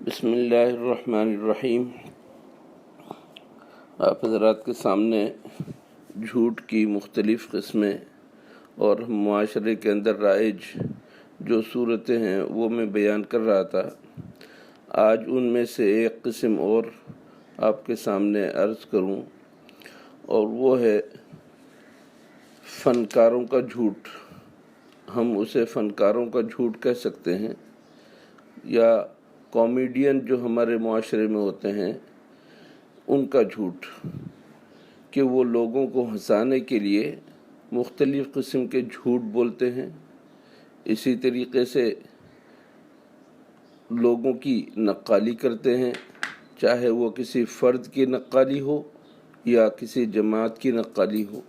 بسم اللہ الرحمن الرحیم۔ آپ حضرات کے سامنے جھوٹ کی مختلف قسمیں اور معاشرے کے اندر رائج جو صورتیں ہیں وہ میں بیان کر رہا تھا۔ آج ان میں سے ایک قسم اور آپ کے سامنے عرض کروں، اور وہ ہے فنکاروں کا جھوٹ۔ ہم اسے فنکاروں کا جھوٹ کہہ سکتے ہیں، یا کامیڈین جو ہمارے معاشرے میں ہوتے ہیں ان کا جھوٹ، کہ وہ لوگوں کو ہنسانے کے لیے مختلف قسم کے جھوٹ بولتے ہیں، اسی طریقے سے لوگوں کی نقالی کرتے ہیں، چاہے وہ کسی فرد کی نقالی ہو یا کسی جماعت کی نقالی ہو،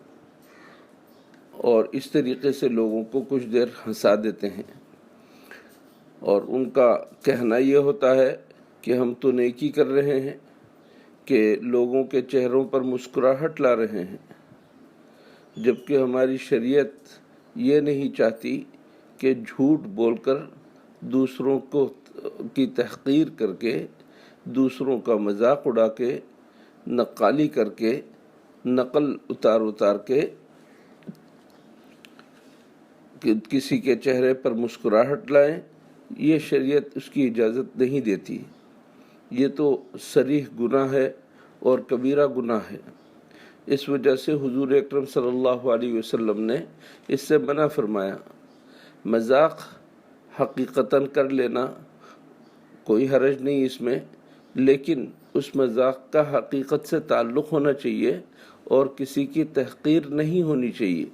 اور اس طریقے سے لوگوں کو کچھ دیر ہنسا دیتے ہیں۔ اور ان کا کہنا یہ ہوتا ہے کہ ہم تو نیکی کر رہے ہیں، کہ لوگوں کے چہروں پر مسکراہٹ لا رہے ہیں، جبکہ ہماری شریعت یہ نہیں چاہتی کہ جھوٹ بول کر دوسروں کی تحقیر کر کے، دوسروں کا مذاق اڑا کے، نقالی کر کے، نقل اتار کے کسی کے چہرے پر مسکراہٹ لائیں، یہ شریعت اس کی اجازت نہیں دیتی۔ یہ تو صریح گناہ ہے اور کبیرہ گناہ ہے۔ اس وجہ سے حضور اکرم صلی اللہ علیہ وسلم نے اس سے منع فرمایا۔ مذاق حقیقتاً کر لینا کوئی حرج نہیں اس میں، لیکن اس مذاق کا حقیقت سے تعلق ہونا چاہیے اور کسی کی تحقیر نہیں ہونی چاہیے۔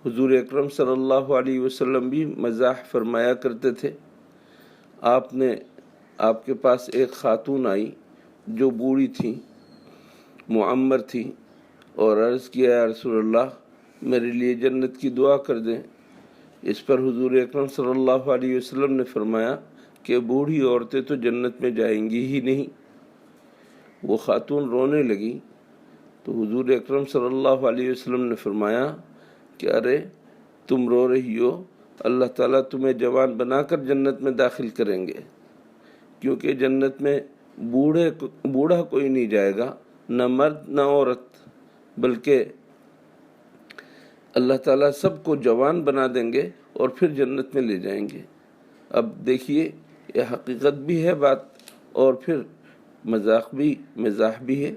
حضور اکرم صلی اللہ علیہ وسلم بھی مزاح فرمایا کرتے تھے۔ آپ کے پاس ایک خاتون آئی جو بوڑھی تھی، معمر تھی، اور عرض کیا یا رسول اللہ میرے لیے جنت کی دعا کر دیں۔ اس پر حضور اکرم صلی اللہ علیہ وسلم نے فرمایا کہ بوڑھی عورتیں تو جنت میں جائیں گی ہی نہیں۔ وہ خاتون رونے لگی تو حضور اکرم صلی اللہ علیہ وسلم نے فرمایا کہ ارے تم رو رہی ہو، اللہ تعالیٰ تمہیں جوان بنا کر جنت میں داخل کریں گے، کیونکہ جنت میں بوڑھا کوئی نہیں جائے گا، نہ مرد نہ عورت، بلکہ اللہ تعالیٰ سب کو جوان بنا دیں گے اور پھر جنت میں لے جائیں گے۔ اب دیکھیے، یہ حقیقت بھی ہے بات، اور پھر مزاح بھی ہے۔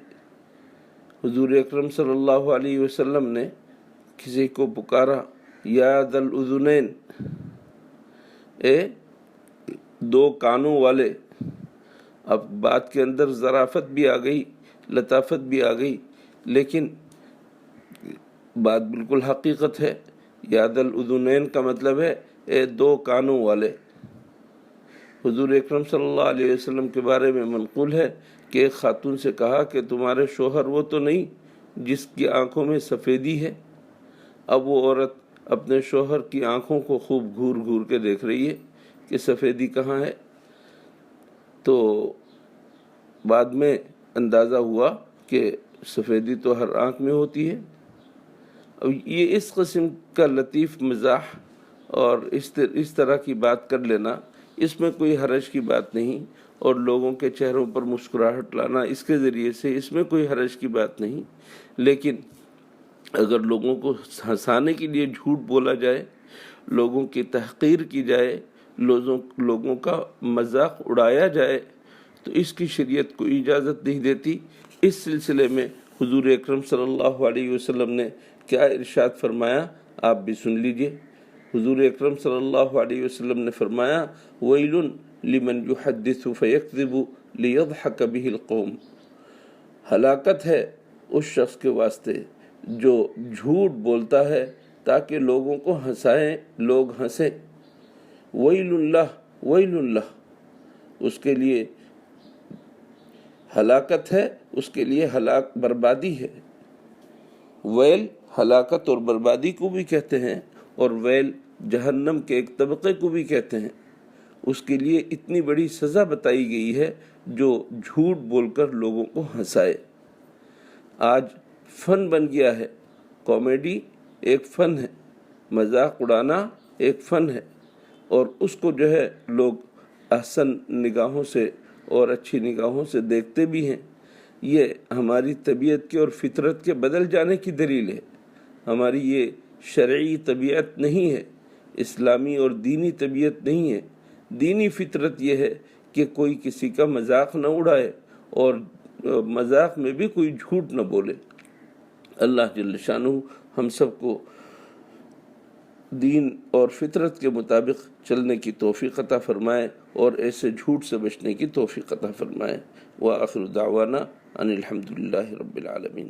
حضور اکرم صلی اللہ علیہ وسلم نے کسی کو پکارا یا ذا الاذنین، اے دو کانوں والے۔ اب بات کے اندر ظرافت بھی آ گئی، لطافت بھی آ گئی، لیکن بات بالکل حقیقت ہے۔ یا ذا الاذنین کا مطلب ہے اے دو کانوں والے۔ حضور اکرم صلی اللہ علیہ وسلم کے بارے میں منقول ہے کہ ایک خاتون سے کہا کہ تمہارے شوہر وہ تو نہیں جس کی آنکھوں میں سفیدی ہے؟ اب وہ عورت اپنے شوہر کی آنکھوں کو خوب گھور گھور کے دیکھ رہی ہے کہ سفیدی کہاں ہے۔ تو بعد میں اندازہ ہوا کہ سفیدی تو ہر آنکھ میں ہوتی ہے۔ اب یہ اس قسم کا لطیف مزاح اور اس طرح کی بات کر لینا، اس میں کوئی حرج کی بات نہیں، اور لوگوں کے چہروں پر مسکراہٹ لانا اس کے ذریعے سے اس میں کوئی حرج کی بات نہیں۔ لیکن اگر لوگوں کو ہنسانے کے لیے جھوٹ بولا جائے، لوگوں کی تحقیر کی جائے، لوگوں کا مذاق اڑایا جائے، تو اس کی شریعت کوئی اجازت نہیں دیتی۔ اس سلسلے میں حضور اکرم صلی اللہ علیہ وسلم نے کیا ارشاد فرمایا، آپ بھی سن لیجئے۔ حضور اکرم صلی اللہ علیہ وسلم نے فرمایا ویل لمن یحدث فیکذب لیضحک بہ القوم، ہلاکت ہے اس شخص کے واسطے جو جھوٹ بولتا ہے تاکہ لوگوں کو ہنسائیں، لوگ ہنسیں۔ ویل اللہ، اس کے لیے ہلاکت ہے، اس کے لیے بربادی ہے۔ ویل ہلاکت اور بربادی کو بھی کہتے ہیں، اور ویل جہنم کے ایک طبقے کو بھی کہتے ہیں۔ اس کے لیے اتنی بڑی سزا بتائی گئی ہے جو جھوٹ بول کر لوگوں کو ہنسائے۔ آج فن بن گیا ہے، کامیڈی ایک فن ہے، مذاق اڑانا ایک فن ہے، اور اس کو جو ہے لوگ احسن نگاہوں سے اور اچھی نگاہوں سے دیکھتے بھی ہیں، یہ ہماری طبیعت کے اور فطرت کے بدل جانے کی دلیل ہے۔ ہماری یہ شرعی طبیعت نہیں ہے، اسلامی اور دینی طبیعت نہیں ہے۔ دینی فطرت یہ ہے کہ کوئی کسی کا مذاق نہ اڑائے اور مذاق میں بھی کوئی جھوٹ نہ بولے۔ اللہ جل شانہ ہم سب کو دین اور فطرت کے مطابق چلنے کی توفیق عطا فرمائے اور ایسے جھوٹ سے بچنے کی توفیق عطا فرمائے۔ وآخر دعوانا ان الحمد للہ رب العالمین۔